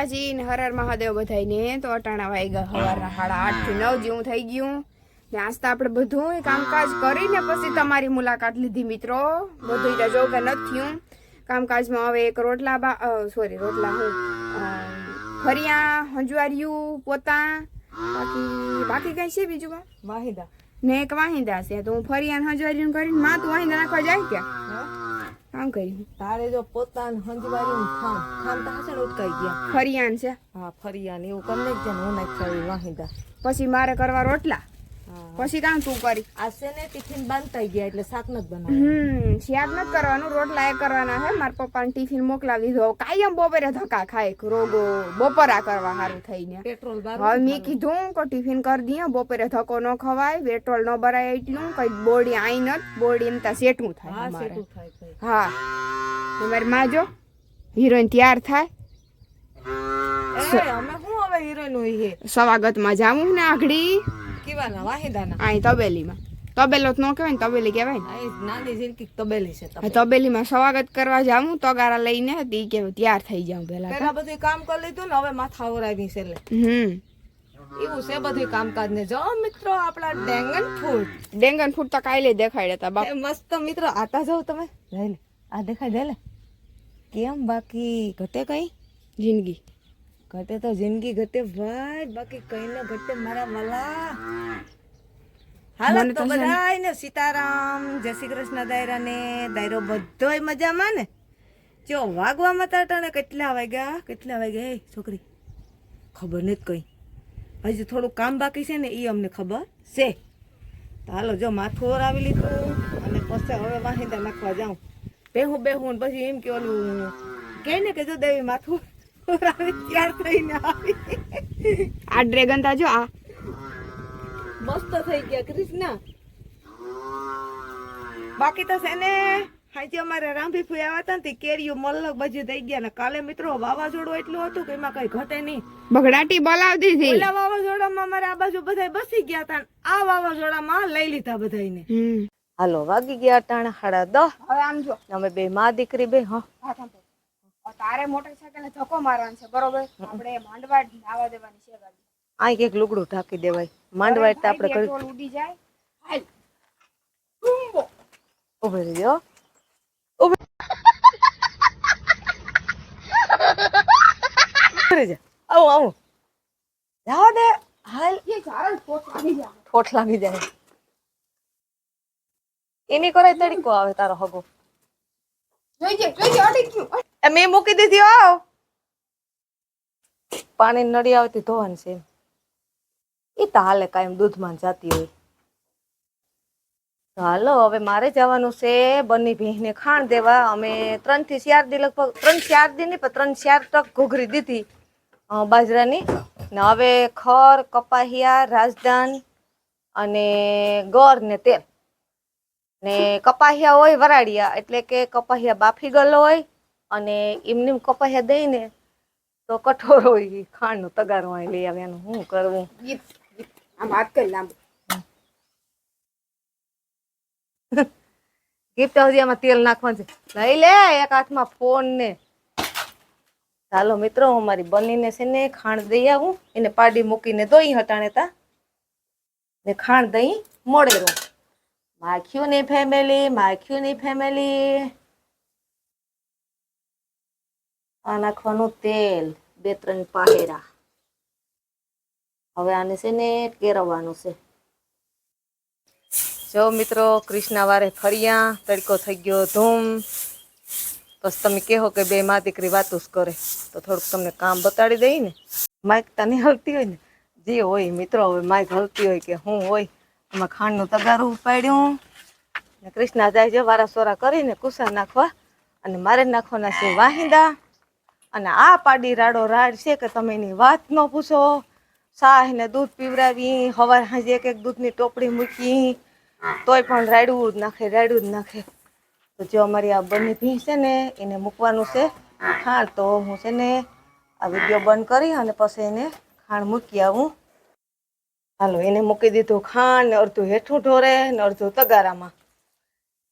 માતાજી ને હર હર મહાદેવ બધાઈને. તો અટાણા વાગ્યા સવારના 8:30 થી 9 જેવું થઈ ગયું ને. આજ તો આપણે બધું કામકાજ કરીને પછી તમારી મુલાકાત લીધી મિત્રો. બધું ત્યાં જો કે નથી થયું કામકાજમાં. હવે એક રોટલા ફરિયા હંજવાર્યું પોતા બાકી કઈ છે બીજું કામ વાહિદા ને એક વાહિંદા છે. તો હું ફરિયા હંજવાર્યું કરીને માં તું વાહિંદા નાખવા જાય ક્યાં કામ કર્યું તારે જો પોતાને હંજવારી ખામ તો હશે ને ઉટકાઈ ગયા ફરિયાન છે. હા ફરિયા ને એવું કરી નાખજે ને હું નાખી વાહિદા. પછી મારે કરવા રોટલા પછી કામ તું કરી. આ છે ને ટિફિન બાંધતા ગયા એટલે શાક નથી બનાવવાનું. શાક નથી કરવાનું રોટલા એ કરવાના છે. મારા પપ્પાને ટિફિન મોકલાવી દીધો. કાયમ બપોરે ધક્કા ખાય રોગો બપોરા કરવા સારું થઈને. પેટ્રોલ હવે મેં કીધું કે ટિફિન કરી દઈએ બપોરે ધક્કો ન ખવાય પેટ્રોલ ન ભરાય એટલું કઈ બોડી આઈ નથી બોડી એમ તા સેટું થાય અમારે. હા અમારી માં જો હિરોઈન તૈયાર થાય અમે શું હવે હિરોઈન હોય સ્વાગતમાં જાવું ને આગળી કેવાના વાહિદાના અહીં તબેલીમાં. તબેલો તો ન કહેવાય ને તબેલી કહેવાય ને. નાની જિંદગી તબેલી છે. તબેલીમાં સ્વાગત કરવા જાવું તગારા લઈને તી કે તૈયાર થઈ જાઉં પેલા બધું કામ કરી લીધું ને હવે માથા ઓરાવી છે એવું છે બધું કામકાજ ને. જો મિત્રો આપડા ડેંગન ફૂડ તો કાલે દેખાડ્યા હતા બાપ મસ્ત મિત્રો આતા જાવ તમે લઈ લે આ દેખાય દે લે કેમ બાકી ઘટે કઈ જિંદગી ઘટે તો જિંદગી ઘટે ભાઈ બાકી કઈ ન ઘટે મારા વાલા. હાલો તો બધાય સીતારામ જય શ્રી કૃષ્ણ દાયરા ને દાયરો બધોય મજામાં ને. જો વાગવામાં તાટાને કેટલા વાગ્યા છોકરી ખબર નથી કઈ. હજી થોડું કામ બાકી છે ને એ અમને ખબર છે. તો હાલો જો માથું ઓરાવી લીધું અને પછી હવે વાહિંદા નાખવા જાઉં. બેહું પછી એમ કે ઓલું કે ને કે જો દેવી માથું ઓરાવી તૈયાર થઈને આવી. આ ડ્રેગન તા જો આ મસ્ત થઈ ગયા કૃષ્ણ. બાકી તો છે ને આજે અમારે રાંભી ફૂઈ આવ્યા હતા ને કેરીઓ મલક બાજુ થઈ ગયા ને. કાલે મિત્રો વાવાઝોડું એટલું હતું કે એમાં કઈ ઘટે નહીં. બગડાટી બોલાવતી હતી. ઓલા વાવાઝોડામાં અમારે આ બાજુ બધા બસી ગયા હતા. આ વાવાઝોડામાં લઈ લીધા બધાને. હાલો વાગી ગયા ટાણા 10:30. હવે આમ જો અમે બે માં દીકરી બે તારે મોટરસાયકલ ને ધક્કો મારવાનો છે બરોબર. આપણે માંડવા આવા દેવાની છે ગાડી. આ એક લુગડું ઢાંકી દેવાય માંડવા એટલે આપણે પેટ્રોલ ઉડી જાય. હાલ ઉભી રહ્યો આવું જવા દે હાલ. ઠોઠ લાગી જાય એની કરે તડીકો આવે તારો હગો. મેં મૂકી દીધી આવ પાણી નડી આવતી ધોવાની છે એ તો હાલે કાયમ દૂધમાં જાતી હોય. હાલો હવે મારે જવાનું છે બની ભીંને ખાણ દેવા. અમે 3 થી 4 દી લગભગ 3-4 દી નહીં પણ 3-4 ટક ઘૂઘરી દીધી બાજરાની ને. હવે ખર કપાહિયા રાજદાન અને ગોળ ને તેલ ને કપાહિયા હોય વરાડિયા એટલે કે કપાહિયા બાફી ગયેલો હોય અને એમની કપાહિયા દઈને તો કઠોર હોય ખાંડ નો તગારો લઈ આવ્યાનું શું કરવું. આમ હાથ કરી લાંબુ ગિફ્ટ હજી આમાં તેલ નાખવાનું છે લઈ લે એક હાથમાં ફોન ને. ચાલો મિત્રો હું મારી બનીને છે ને ખાંડ દઈ આવું. એને પાડી મૂકીને દોઈ હટાણે તા ને ખાંડ દઈ મોડે રહું. માખ્યુંની ફેમિલી આ નાખવાનું તેલ 2-3 પાહેરા. હવે આને છે ને કેરવવાનું છે. જો મિત્રો કૃષ્ણ વારે ફર્યા તડકો થઈ ગયો ધૂમ. બસ તમે કહો કે બે માં દીકરી વાતું જ કરે તો થોડુંક તમને કામ બતાડી દઈ ને. માઇક તને હલતી હોય ને જે હોય મિત્રો હવે માઇક હલતી હોય કે હું હોય એમાં ખાંડનું તગારું ઉપાડ્યું ને કૃષ્ણ જાય છે વારા સોરા કરીને કુસા નાખવા અને મારે નાખવાના છે વાહિંદા. અને આ પાડી રાડો રાડ છે કે તમે એની વાત ન પૂછો. શાહ ને દૂધ પીવડાવી હવાર સાંજે એક દૂધની ટોપડી મૂકી તોય પણ રાડ્યું જ નાખે. તો જો અમારી આ બની ભીંસ છે ને એને મૂકવાનું છે ખાંડ. તો હું છે ને આ વિડીયો બંધ કરી અને પછી એને ખાંડ મૂકી આવું. હાલો એને મૂકી દીધું ખાંડ ને અડધું હેઠું ઢોરે ને અડધું તગારામાં.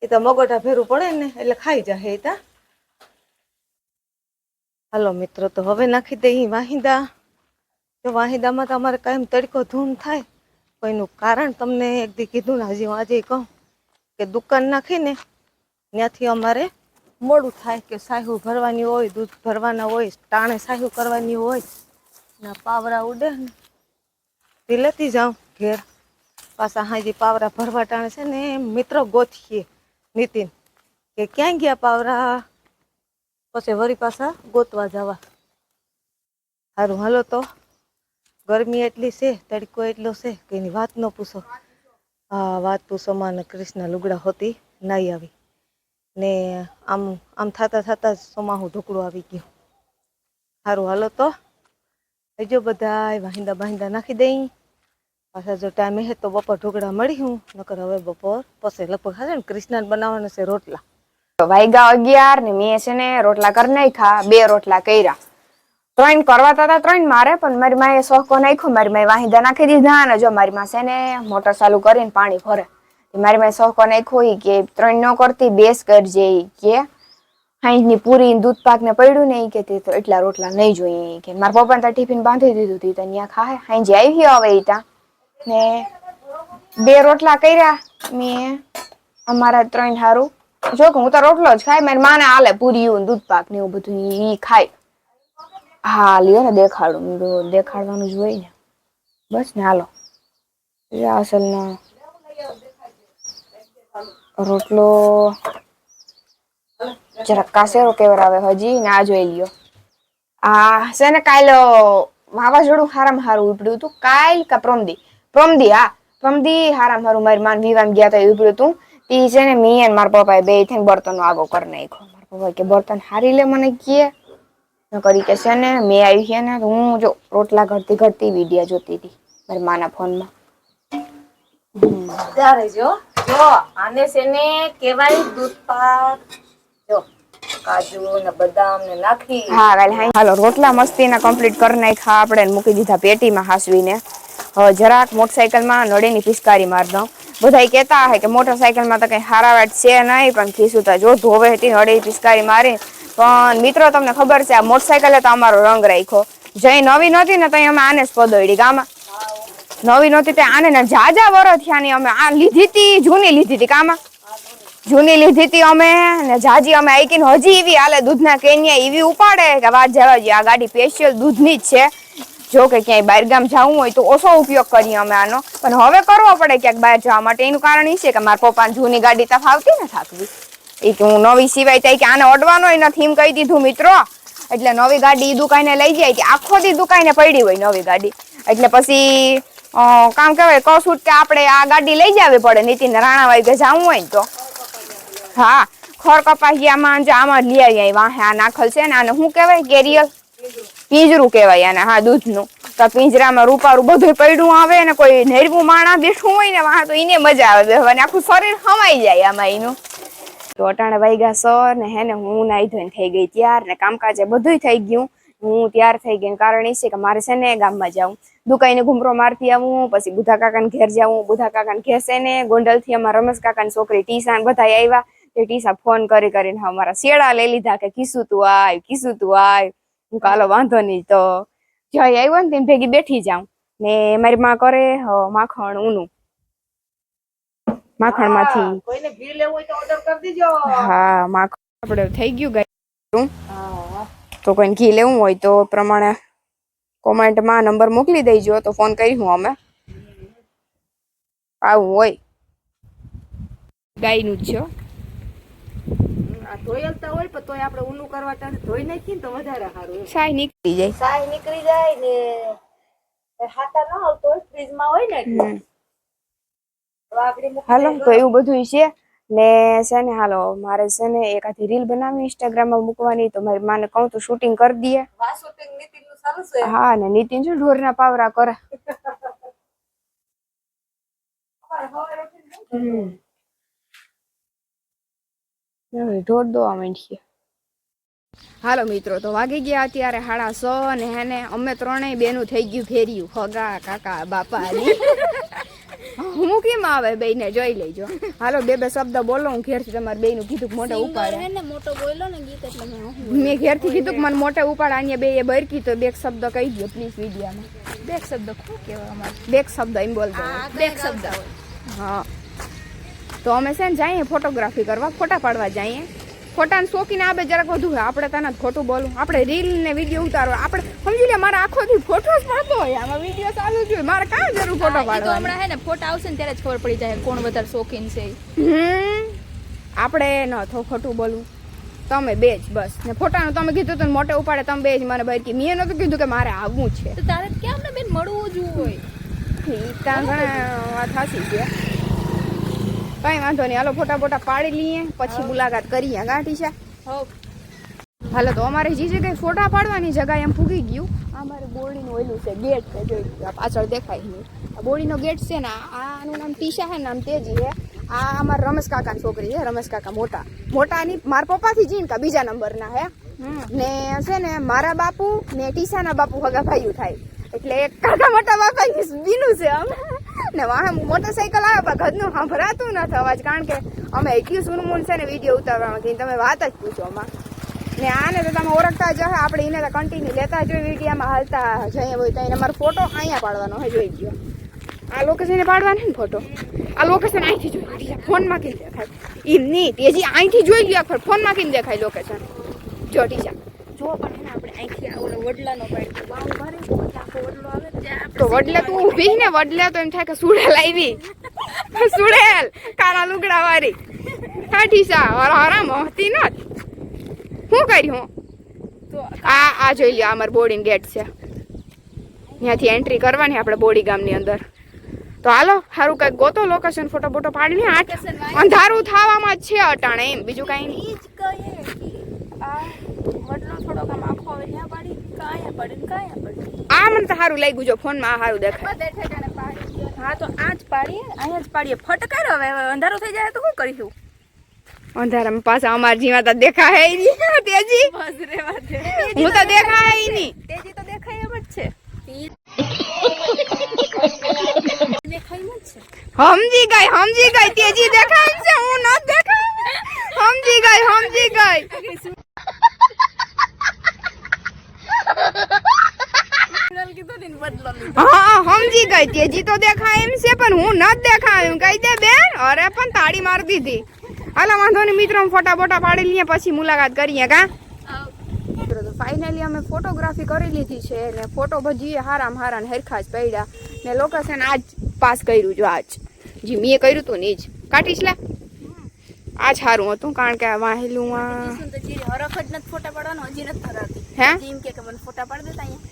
એ તો મગોટા ફેરવું પડે ને એટલે ખાઈ જાય. એ તા હાલો મિત્રો, તો હવે નાખી દઈએ વાહિંદા. તો વાહિંદામાં તો અમારે કાયમ તડકો ધૂમ થાય. કોઈનું કારણ તમને એક દી કીધું ને, હજી હું આજે કહું કે દુકાન નાખીને ત્યાંથી અમારે મોડું થાય કે સાહુ ભરવાની હોય, દૂધ ભરવાના હોય, ટાણે સાહુ કરવાની હોય, ના પાવરા ઉડે ને તે લેતી જાઉં ઘેર. પાછા હાજી પાવરા ભરવા ટાણે છે ને મિત્રો ગોતીએ નીતિન કે ક્યાં ગયા પાવરા, પછી વળી પાછા ગોતવા જવા. સારું હાલો, તો ગરમી એટલી છે, તડકો એટલો છે કે એની વાત ન પૂછો. હા, વાત પૂછો માં કૃષ્ણ લુગડા હોતી નહીં આવી ને આમ આમ થતા થતા જ સોમાહું ઢોકળું આવી ગયું. સારું હાલો, તો હજો બધા વાહિંદા બાહિંદા નાખી દઈ. પાછા જો ટાઈમ હે તો બપોર ઢોકળા મળી હું, નકર હવે બપોર પછી લગભગ હશે ને કૃષ્ણ બનાવવાના છે રોટલા. વાગ્યા 11 ને મેં છે ને રોટલા કરી નાખ્યા, 2 રોટલા કર્યા. 3 કરવા હતા 3 મારે, પણ મારી માએ સોકો નાખ્યો, મારી માએ વાહિંદા નાખી દીધા. અને જો મારી માં છે ને મોટર ચાલુ કરીને પાણી ભરે. મારી માએ સોકો નાખ્યો કે 3 ન કરતી 2 જ કરજે કે હાઈની પૂરી દૂધ પાક ને પડ્યું ને કે એટલા રોટલા નહીં જોઈએ કે મારા પપ્પાને તો ટિફિન બાંધી દીધું હતી, ત્યાં ખાય હાઈ આવી હવે ઈતા ને 2 રોટલા કર્યા મેં અમારા 3 હારું. જો કે હું તો રોટલો જ ખાય, મારી માને હાલે પૂરી દૂધ પાક ને એવું બધું ઈ ખાય. હા લ્યો ને દેખાડું, દેખાડવાનું જ હોય ને બસ ને. હાલો, અસલ નો રોટલો જરાક કાસેરો કેવરાવે હજી ને. આ જોઈ લ્યો, આ છે ને કાલ વાવાઝોડું હારામાં હારું ઉપડ્યું હતું. કાલ કા પ્રમદી હા પ્રમદી હારામાં હારું મારી માન વિવાન ગયા હતા ઉપડ્યું હતું. ઈ છે ને મી અને મારા પપ્પાએ બે થઈને બર્તનનો આગો કરી નાખ્યો. મારા પપ્પા કે બર્તન હારી લે મને કે કરી કે છે ને મેં આવી છે ને હું જો રોટલા ઘડતી વિડીયો જોતી હતી મારી માના ફોનમાં. ત્યારે જો આને છે ને કેવાય દૂધ પાક. જો કાજુ ને બદામ ને નાખી. હા હાલો, રોટલા મસ્તીના કમ્પ્લીટ કરી નાખ્યા આપણે, મૂકી દીધા પેટીમાં હાસવીને. હવે જરાક મોટરસાયકલમાં નળીની પિચકારી મારી દઉં. બધા કહેતા હે કે મોટરસાયકલમાં તો કઈ હારાવાટ છે નહીં, પણ ખીસુતા જો ધોવે હતી નળીની પિચકારી મારી. પણ મિત્રો તમને ખબર છે, આ મોટરસાયકલે તો અમારો રંગ રાખ્યો. જઈ નવી નહોતી ને તો અમે આને જ પદોડી ગામાં. નવી નહોતી તે આને ને જાજા વર થયા ની અમે આ લીધી હતી, જૂની લીધી હતી કામાં. જૂની લીધી હતી અમે ને જાજી અમે આઈકીને હજી એવી હાલે દૂધના કેનિયા એવી ઉપાડે કે વાત જવા દે. આ ગાડી સ્પેશિયલ દૂધની જ છે. જો કે ક્યાંય બહારગામ જવું હોય તો ઓછો ઉપયોગ કરીએ અમે આનો, પણ હવે કરવો પડે ક્યાંક બહાર જવા માટે. એનું કારણ એ છે કે મારા પપ્પાને જૂની ગાડી તો ફાવતી ને થાકવી, એ કે હું નવી સિવાય થાય કે આને અડવાનો નથી એમ કહી દીધું મિત્રો. એટલે નવી ગાડી દુકાને લઈ જાય, આખો દી દુકાને પડી હોય નવી ગાડી. એટલે પછી કામ કહેવાય કસુટ કે આપણે આ ગાડી લઈ જવી પડે નીતિન રાણાવાઈ કે જવું હોય ને તો. હા, ખોર કપાસિયામાં આમાં લઈ આવી વાહે આ નાખલ છે ને, આને શું કહેવાય કેરિયલ પિંજરું કહેવાય આને. હા, દૂધનું તો પિંજરામાં રૂપારું બધું પડ્યું આવે ને કોઈ નેરવું માણા બેઠું હોય ને વાહ તો એને મજા આવે બેહવાની, આખું શરીર હમાઈ જાય આમાં એનું. તો અટાણે વાગ્યા સર ને હે ને હું નાઈ ધોઈને થઈ ગઈ તૈયાર ને કામકાજે બધું થઈ ગયું. હું તૈયાર થઈ ગઈ કારણ એ છે કે મારે છે ને ગામમાં જાઉં, દુકાઈને ઘૂમરો મારતી આવું, પછી બુધા કાકાને ઘેર જાઉં. બુધા કાકાને ઘેર છે ને ગોંડલથી અમારા રમેશ કાકાની છોકરી ટીસા બધા આવ્યા. તે ટીસા ફોન કરીને અમારા શેડા લઈ લીધા કે કીસું તું આય. હું કાલો વાંધો નહીં, તો જય આવ્યો ને તેમ ભેગી બેઠી જાઉં ને મારી માં કરે માખણ ઊનું. માખણ માંથી કોઈને ઘી લેવું હોય તો ઓર્ડર કરી દીજો. હા, માખણ આપણે થઈ ગયું ગાય. તો કોઈને ઘી લેવું હોય તો પ્રમાણે કોમેન્ટમાં નંબર મોકલી દેજો તો ફોન કરી હું અમે આવું હોય. ગાયનું જ છે ધોયલતા હોય પણ તોય આપણે ઊનું કરવા ટાણે ધોઈ નાખીએ ને તો વધારે સારું. સાય નીકળી જાય, સાય નીકળી જાય ને હાટા ન આવતો હોય ફ્રીજમાં હોય ને. હાલો, તો એવું બધું છે ને. છે ને હાલો, મારે છે ને એકાદી રીલ બનાવી ઇન્સ્ટાગ્રામમાં મૂકવાની, તો મારી માને કહું તો શૂટિંગ કરી દઈએ. હા, ને નીતિન છે ઢોરના પાવરા કરે. ઢોર દોવા માંડીએ. હાલો મિત્રો, તો વાગી ગયા અત્યારે 6:30 ને હે ને અમે ત્રણેય બેનું થઈ ગયું ફેર્યું હગા કાકા બાપા. હું હું કેમ આવે બેયને જોઈ લેજો. હાલો બે શબ્દ બોલો. હું ઘેરથી તમારે બેયનું કીધું કે મોઢે ઉપાડે. ને મોટો બોલ્યો ને ગીત એટલે મેં મેં ઘેરથી કીધું કે મને મોઢે ઉપાડ. અહીંયા બે બરકી તો બે શબ્દ કહી દો પ્લીઝ વિડીયામાં. બે શબ્દ શું કહેવા અમારે બે શબ્દ એમ બોલ દો. બે શબ્દ હા તો અમે છે ને જઈએ ફોટોગ્રાફી કરવા, ફોટા પાડવા જઈએ. ફોટાને શોખીને આવે જરાક વધુ હોય. આપણે તને ખોટું બોલું. આપણે રીલ ને વિડીયો ઉતારવા. આપણે સમજી લે મારે આખો દી ફોટો જ પડતો હોય. આમાં વિડીયો ચાલુ જ હોય. મારે કાં જરૂર ફોટો પાડવા. હમણાં હે ને ફોટા આવશે ને ત્યારે જ ખબર પડી જાય કોણ વધારે શોખીન છે. આપણે ન થો ખોટું બોલું. તમે બે જ બસ. ને ફોટાનું તમે કીધું તો મોટે ઉપાડે તમે બે જ મને બરકી. મેં નતું કીધું કે મારે આવવું છે. તો તારે કેમ ને બેન મળવું જ હોય. ત્યાં ઘણા વાત સાચી છે. કઈ વાંધો નહીં. હાલો ફોટા પાડી લઈએ પછી મુલાકાત કરીએ. ગાંઠી છે. હાલો તો અમારે જે જગ્યાએ ફોટા પાડવાની જગ્યાએ એમ ફૂગી ગયું. અમારે બોડીનું ઓયલું છે ગેટ છે. જોઈ પાછળ દેખાય નહીં. આ બોડીનો ગેટ છે ને આનું નામ ટીશા છે, નામ તેજી છે. આ અમારા રમેશ કાકાની છોકરી છે. રમેશ કાકા મોટાની મારા પપ્પાથી જીન કા બીજા નંબરના હે. ને છે ને મારા બાપુ ને ટીશાના બાપુ હગા ભાઈઓ થાય. એટલે એક કાકા મોટા બાપા બીનું છે અમે. ને વાહ મોટરસાયકલ આવે પણ ઘરનું સાંભળાતું નથી અવાજ. કારણ કે અમે એટલું સુનમૂન છે ને વિડીયો ઉતારવામાં કે તમે વાત જ પૂછો આમાં. ને આને તો તમે ઓળખતા જ હશે. આપણે એને તો કન્ટિન્યુ લેતા જોઈએ વિડીયામાં હાલતા જઈએ હોય તો એને અમારો ફોટો અહીંયા પાડવાનો હોય. જોઈ ગયો આ લોકેશન પાડવાનો ને ફોટો. આ લોકેશન અહીંથી જોઈ ફોનમાં કેમ દેખાય એમ નહીં. તેજી અહીંથી જોઈ લ્યો ફોનમાં કેમ દેખાય લોકેશન. જો ટીચા જો પણ આપણે અહીંથી ઓલો વડલાનો પાડ્યો વાવ ભરે આખો વડલો આવે ત્યાં તો વડલે તું ઊભી ને વડલે તો એમ થાય કે સુડેલ આવી. સુડેલ કાળા લુગડા વાળી ઠીસા હરામ હતી ન શું કર્યું. તો આ જોઈ લ્યો અમાર બોડી ગેટ છે. ત્યાંથી એન્ટ્રી કરવાની આપણે બોડી ગામની અંદર. તો હાલો સારું કઈક ગોતો લોકેશન ફોટો બોટો પાડીને. અંધારું થવામાં જ છે અટાણે એમ બીજું કઈ નહીં. ઈ જ કહીએ કે આ વડલો થોડોક આમ આખો આવે ત્યાં પાડી કાયા પડે ને કાયા પડે. આ મને તો સારું લાગ્યું. જો ફોનમાં આ સારું દેખાય. બધે ઠેકાણે પાડી. હા તો આ જ પાડીએ અહીંયા જ પાડીએ. ફટકાર હવે અંધારું થઈ જાય તો શું કરીશું. અંધારામાં પાછા અમાર જીવા તો દેખાય નહીં. તેજી બસ રેવા દે. હું તો દેખાય નહીં. તેજી તો દેખાય એમ જ છે. દેખાય એમ જ છે. સમજી ગઈ તેજી દેખાય છે. હું ન દેખાય. સમજી ગઈ. હા સમજી ગઈ. તેજી તો દેખાય એમ છે પણ હું ન દેખાય એમ કહી દે બેન. અરે પણ તાળી મારી દીધી. હાલો વાંધો નહીં મિત્રો. ફોટા બોટા પાડી લઈએ પછી મુલાકાત કરીએ. કા મિત્રો તો ફાઇનલી અમે ફોટોગ્રાફી કરી લીધી છે ને ફોટો ભજીએ હારા ને હરખા જ પડ્યા ને લોકેશન આજ પાસ કર્યું. જો આજ જી મેં કર્યું હતું ને જ કાઢીશ લે. આ જ સારું હતું કારણ કે વાહેલું હરખ જ નથી ફોટા પાડવાનો. હજી નથી ધરાતી. હે એમ કે મને ફોટા પાડી દેતા અહીંયા.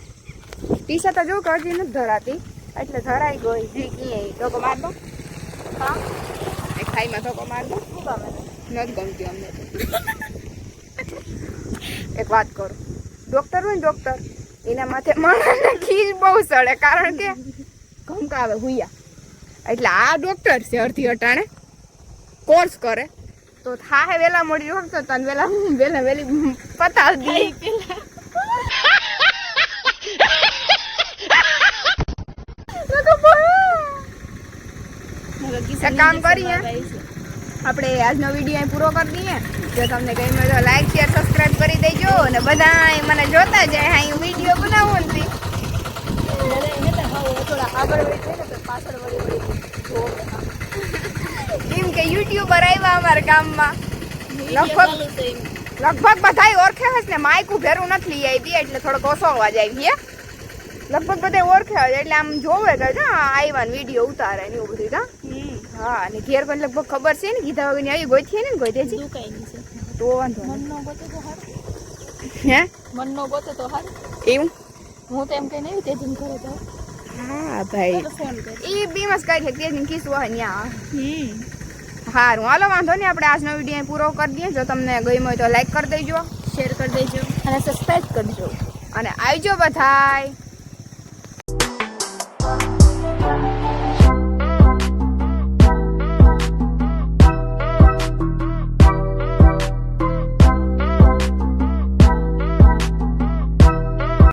ટીશા તો જો કે હજી નથી ધરાતી એટલે ધરાઈ ગઈ. જી ક્યાં ધોકો માર દો. હા એક ખાઈમાં ધોકો માર દો. શું ગમે નથી ગમતી અમને તો. એક વાત કરું. ડોક્ટર હોય ને ડોક્ટર એના માથે માણસને ખીજ બહુ સડે કારણ કે ઘમકાવે હુયા. એટલે આ ડોક્ટર છે અડધી અટાણે કોર્સ કરે તો થાહે વેલા મોડી ડોક્ટર તને વેલી પતાવી દી. એક કામ કરીએ આપણે આજનો વિડીયો અહીં પૂરો કરી દઈએ. જો તમને ગમ્યો તો લાઈક શેર સબસ્ક્રાઇબ કરી દેજો અને બધા મને જોતા જાય. હા હું વિડીયો બનાવું ને થોડા આગળ વળી જાય ને તો પાછળ વળી એમ કે યુટ્યુબર આવ્યા અમારા ગામમાં. લગભગ બધાય ઓળખે હશે ને. માઇક ભેરું નથી લઈ આવી એટલે થોડોક ઓછો અવાજ આવી. લગભગ બધા ઓળખે હોય એટલે આમ જોવે કે આવ્યા ને વિડીયો ઉતારે ને એવું બધું. હા અને ઘેર પણ લગભગ ખબર છે ને કીધા વગર આવી ગોઈ ને ગોઈ દેજી તો વાંધો મનનો ગોતે તો હાર. હે મનનો ગોતે તો હાર. એવું હું તો એમ કઈ નહીં તેજીન ઘરે જાઉં. હા ભાઈ ફોન કર. એ બીમસ કરી છે તેજીન કિસ્સો હોય ન્યા. સારું હાલો વાંધો નહીં. આપણે આજનો વિડીયો પૂરો કરી દઈએ. જો તમને ગમ્યો હોય તો લાઈક કરી દેજો, શેર કરી દેજો અને સબસ્ક્રાઇબ કરજો અને આવજો બધાય.